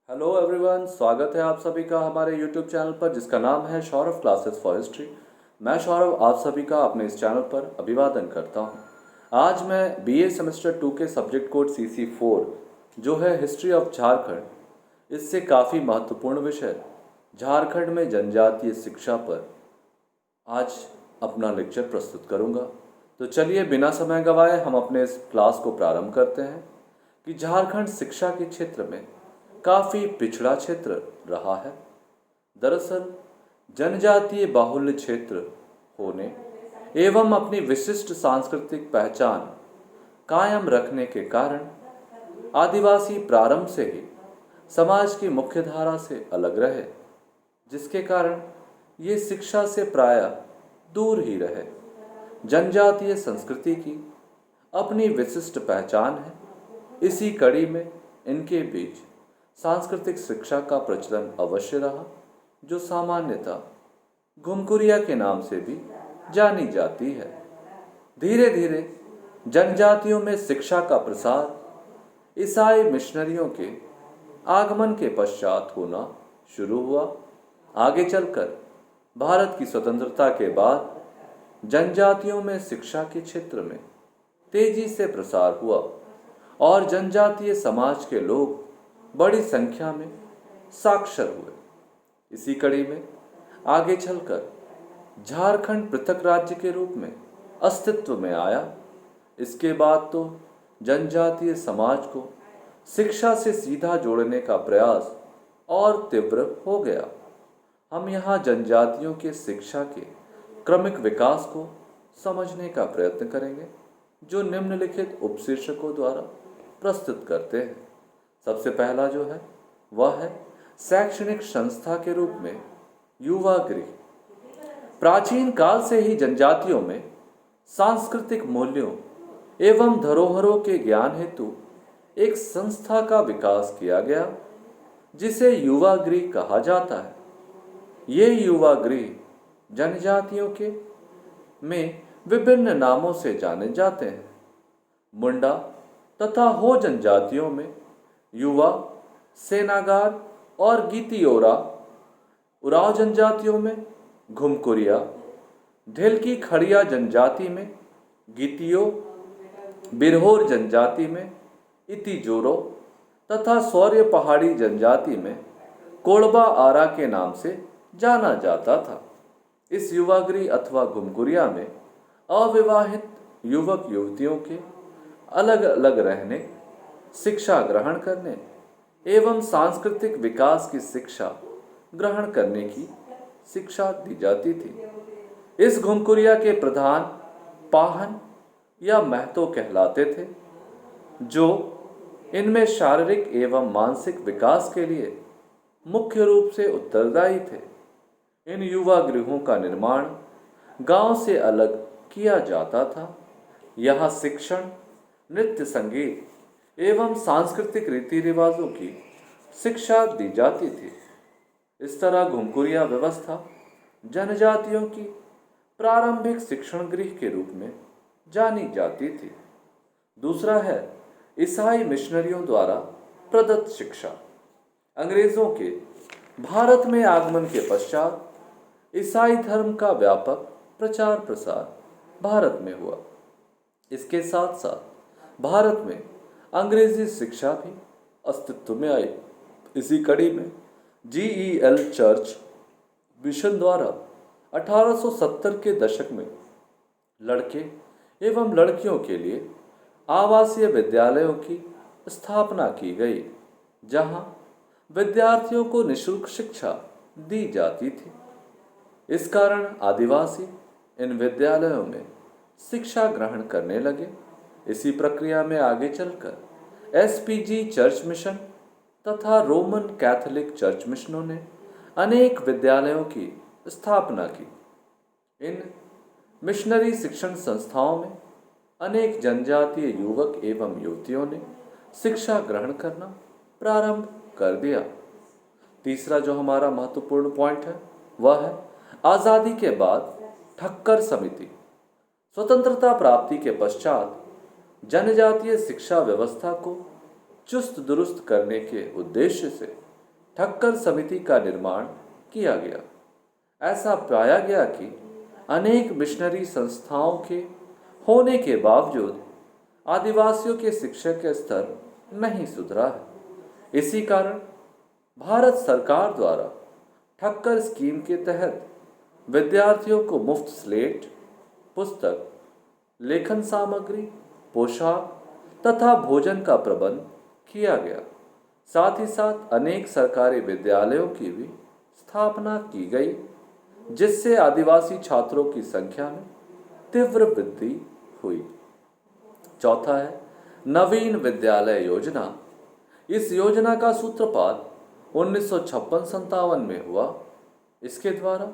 Hello everyone, स्वागत है आप सभी का हमारे यूट्यूब चैनल पर जिसका नाम है सौरभ क्लासेस फॉर हिस्ट्री। मैं सौरभ आप सभी का अपने इस चैनल पर अभिवादन करता हूं। आज मैं बीए सेमेस्टर 2 के सब्जेक्ट कोड CC4 जो है हिस्ट्री ऑफ झारखंड, इससे काफ़ी महत्वपूर्ण विषय झारखंड में जनजातीय शिक्षा पर आज अपना लेक्चर प्रस्तुत करूंगा। तो चलिए बिना समय गंवाए हम अपने इस क्लास को प्रारंभ करते हैं कि झारखंड शिक्षा के क्षेत्र में काफ़ी पिछड़ा क्षेत्र रहा है। दरअसल जनजातीय बाहुल्य क्षेत्र होने एवं अपनी विशिष्ट सांस्कृतिक पहचान कायम रखने के कारण आदिवासी प्रारंभ से ही समाज की मुख्य धारा से अलग रहे, जिसके कारण ये शिक्षा से प्रायः दूर ही रहे। जनजातीय संस्कृति की अपनी विशिष्ट पहचान है। इसी कड़ी में इनके बीच सांस्कृतिक शिक्षा का प्रचलन अवश्य रहा, जो सामान्यतः घुमकुरिया के नाम से भी जानी जाती है। धीरे धीरे जनजातियों में शिक्षा का प्रसार ईसाई मिशनरियों के आगमन के पश्चात होना शुरू हुआ। आगे चलकर भारत की स्वतंत्रता के बाद जनजातियों में शिक्षा के क्षेत्र में तेजी से प्रसार हुआ और जनजातीय समाज के लोग बड़ी संख्या में साक्षर हुए। इसी कड़ी में आगे चलकर झारखंड पृथक राज्य के रूप में अस्तित्व में आया। इसके बाद तो जनजातीय समाज को शिक्षा से सीधा जोड़ने का प्रयास और तीव्र हो गया। हम यहाँ जनजातियों के शिक्षा के क्रमिक विकास को समझने का प्रयत्न करेंगे, जो निम्नलिखित उपशीर्षकों द्वारा प्रस्तुत करते हैं। सबसे पहला जो है वह है शैक्षणिक संस्था के रूप में युवा गृह। प्राचीन काल से ही जनजातियों में सांस्कृतिक मूल्यों एवं धरोहरों के ज्ञान हेतु एक संस्था का विकास किया गया, जिसे युवा गृह कहा जाता है। ये युवा गृह जनजातियों के में विभिन्न नामों से जाने जाते हैं। मुंडा तथा हो जनजातियों में युवा, सेनागार और गीतियोरा, उराव जनजातियों में घुमकुरिया, ढेलकी खड़िया जनजाति में गीतियो, बिरहोर जनजाति में इतिजोरो तथा सौर्य पहाड़ी जनजाति में कोड़बा आरा के नाम से जाना जाता था। इस युवागृह अथवा घुमकुरिया में अविवाहित युवक युवतियों के अलग अलग रहने, शिक्षा ग्रहण करने एवं सांस्कृतिक विकास की शिक्षा ग्रहण करने की शिक्षा दी जाती थी। इस घुमकुरिया के प्रधान पाहन या महतो कहलाते थे, जो इनमें शारीरिक एवं मानसिक विकास के लिए मुख्य रूप से उत्तरदायी थे। इन युवा गृहों का निर्माण गांव से अलग किया जाता था। यहाँ शिक्षण, नृत्य, संगीत एवं सांस्कृतिक रीति रिवाजों की शिक्षा दी जाती थी। इस तरह घुमकुरिया व्यवस्था जनजातियों की प्रारंभिक शिक्षण गृह के रूप में जानी जाती थी। दूसरा है ईसाई मिशनरियों द्वारा प्रदत्त शिक्षा। अंग्रेजों के भारत में आगमन के पश्चात ईसाई धर्म का व्यापक प्रचार प्रसार भारत में हुआ। इसके साथ साथ भारत में अंग्रेजी शिक्षा भी अस्तित्व में आई। इसी कड़ी में GEL चर्च मिशन द्वारा 1870 के दशक में लड़के एवं लड़कियों के लिए आवासीय विद्यालयों की स्थापना की गई, जहां विद्यार्थियों को निःशुल्क शिक्षा दी जाती थी। इस कारण आदिवासी इन विद्यालयों में शिक्षा ग्रहण करने लगे। इसी प्रक्रिया में आगे चलकर SPG चर्च मिशन तथा रोमन कैथोलिक चर्च मिशनों ने अनेक विद्यालयों की स्थापना की। इन मिशनरी शिक्षण संस्थाओं में अनेक जनजातीय युवक एवं युवतियों ने शिक्षा ग्रहण करना प्रारंभ कर दिया। तीसरा जो हमारा महत्वपूर्ण पॉइंट है वह है आज़ादी के बाद ठक्कर समिति। स्वतंत्रता प्राप्ति के पश्चात जनजातीय शिक्षा व्यवस्था को चुस्त दुरुस्त करने के उद्देश्य से ठक्कर समिति का निर्माण किया गया। ऐसा पाया गया कि अनेक मिशनरी संस्थाओं के होने के बावजूद आदिवासियों के शिक्षा का स्तर नहीं सुधरा है। इसी कारण भारत सरकार द्वारा ठक्कर स्कीम के तहत विद्यार्थियों को मुफ्त स्लेट, पुस्तक, लेखन सामग्री, पोशाक तथा भोजन का प्रबंध किया गया। साथ ही साथ अनेक सरकारी विद्यालयों की भी स्थापना की गई, जिससे आदिवासी छात्रों की संख्या में तीव्र वृद्धि हुई। चौथा है नवीन विद्यालय योजना। इस योजना का सूत्रपात 1956-57 में हुआ। इसके द्वारा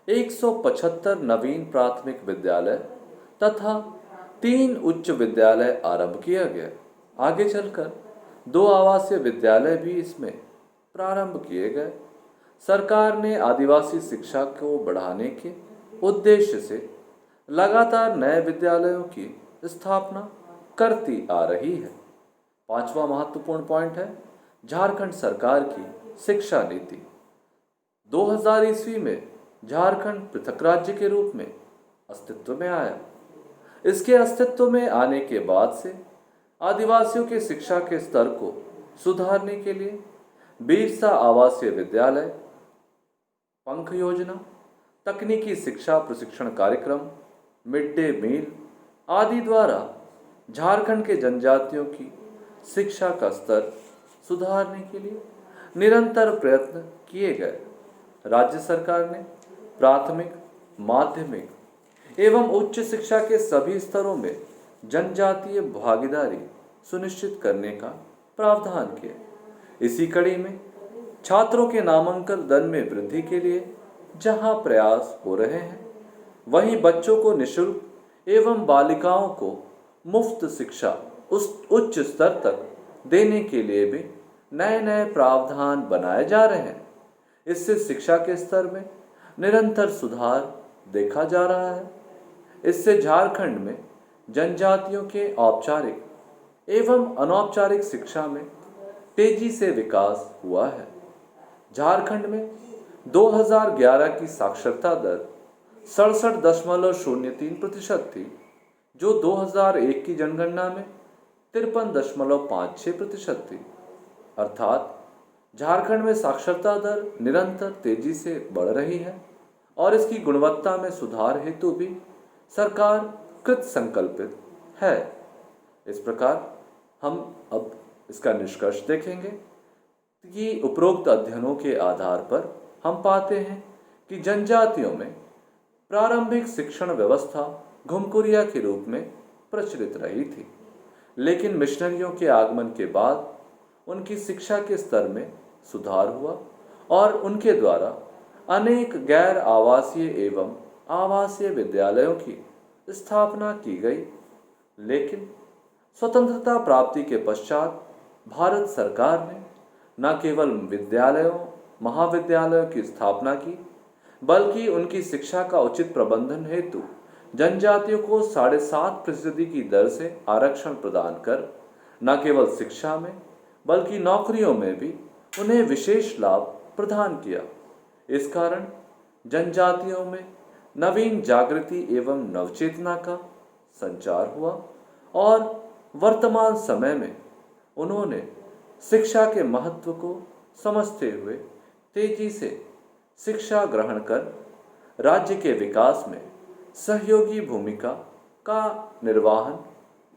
175 नवीन प्राथमिक विद्यालय तथा 3 उच्च विद्यालय आरंभ किया गया। आगे चलकर 2 आवासीय विद्यालय भी इसमें प्रारंभ किए गए। सरकार ने आदिवासी शिक्षा को बढ़ाने के उद्देश्य से लगातार नए विद्यालयों की स्थापना करती आ रही है। 5वां महत्वपूर्ण पॉइंट है झारखंड सरकार की शिक्षा नीति। 2000 ईस्वी में झारखंड पृथक राज्य के रूप में अस्तित्व में आया। इसके अस्तित्व में आने के बाद से आदिवासियों के शिक्षा के स्तर को सुधारने के लिए बिरसा आवासीय विद्यालय, पंख योजना, तकनीकी शिक्षा प्रशिक्षण कार्यक्रम, मिड डे मील आदि द्वारा झारखंड के जनजातियों की शिक्षा का स्तर सुधारने के लिए निरंतर प्रयत्न किए गए। राज्य सरकार ने प्राथमिक, माध्यमिक एवं उच्च शिक्षा के सभी स्तरों में जनजातीय भागीदारी सुनिश्चित करने का प्रावधान किया। इसी कड़ी में छात्रों के नामांकन दर में वृद्धि के लिए जहां प्रयास हो रहे हैं, वहीं बच्चों को निःशुल्क एवं बालिकाओं को मुफ्त शिक्षा उच्च स्तर तक देने के लिए भी नए नए प्रावधान बनाए जा रहे हैं। इससे शिक्षा के स्तर में निरंतर सुधार देखा जा रहा है। इससे झारखंड में जनजातियों के औपचारिक एवं अनौपचारिक शिक्षा में तेजी से विकास हुआ है। झारखंड में 2011 की साक्षरता दर 67.03% थी, जो 2001 की जनगणना में 53.56% थी। अर्थात झारखंड में साक्षरता दर निरंतर तेजी से बढ़ रही है और इसकी गुणवत्ता में सुधार हेतु भी सरकार कृत संकल्पित है। इस प्रकार हम अब इसका निष्कर्ष देखेंगे कि उपरोक्त अध्ययनों के आधार पर हम पाते हैं कि जनजातियों में प्रारंभिक शिक्षण व्यवस्था घुमकुरिया के रूप में प्रचलित रही थी, लेकिन मिशनरियों के आगमन के बाद उनकी शिक्षा के स्तर में सुधार हुआ और उनके द्वारा अनेक गैर आवासीय एवं आवासीय विद्यालयों की स्थापना की गई। लेकिन स्वतंत्रता प्राप्ति के पश्चात भारत सरकार ने न केवल विद्यालयों, महाविद्यालयों की स्थापना की, बल्कि उनकी शिक्षा का उचित प्रबंधन हेतु जनजातियों को 7.5% की दर से आरक्षण प्रदान कर न केवल शिक्षा में बल्कि नौकरियों में भी उन्हें विशेष लाभ प्रदान किया। इस कारण जनजातियों में नवीन जागृति एवं नवचेतना का संचार हुआ और वर्तमान समय में उन्होंने शिक्षा के महत्व को समझते हुए तेजी से शिक्षा ग्रहण कर राज्य के विकास में सहयोगी भूमिका का निर्वहन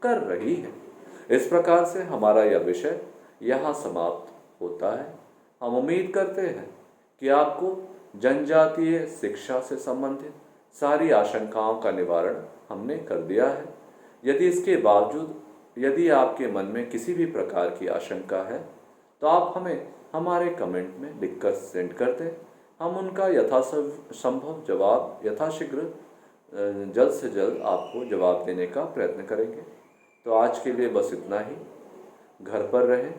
कर रही है। इस प्रकार से हमारा यह विषय यहाँ समाप्त होता है। हम उम्मीद करते हैं कि आपको जनजातीय शिक्षा से संबंधित सारी आशंकाओं का निवारण हमने कर दिया है। यदि इसके बावजूद यदि आपके मन में किसी भी प्रकार की आशंका है तो आप हमें हमारे कमेंट में लिखकर सेंड कर दें। हम उनका यथासंभव जवाब यथाशीघ्र जल्द से जल्द आपको जवाब देने का प्रयत्न करेंगे। तो आज के लिए बस इतना ही। घर पर रहें,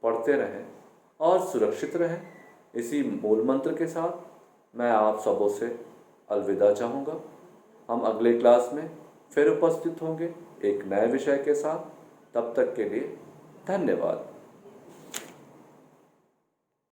पढ़ते रहें और सुरक्षित रहें। इसी मूल मंत्र के साथ मैं आप सबों से अलविदा चाहूँगा। हम अगले क्लास में फिर उपस्थित होंगे एक नए विषय के साथ। तब तक के लिए धन्यवाद।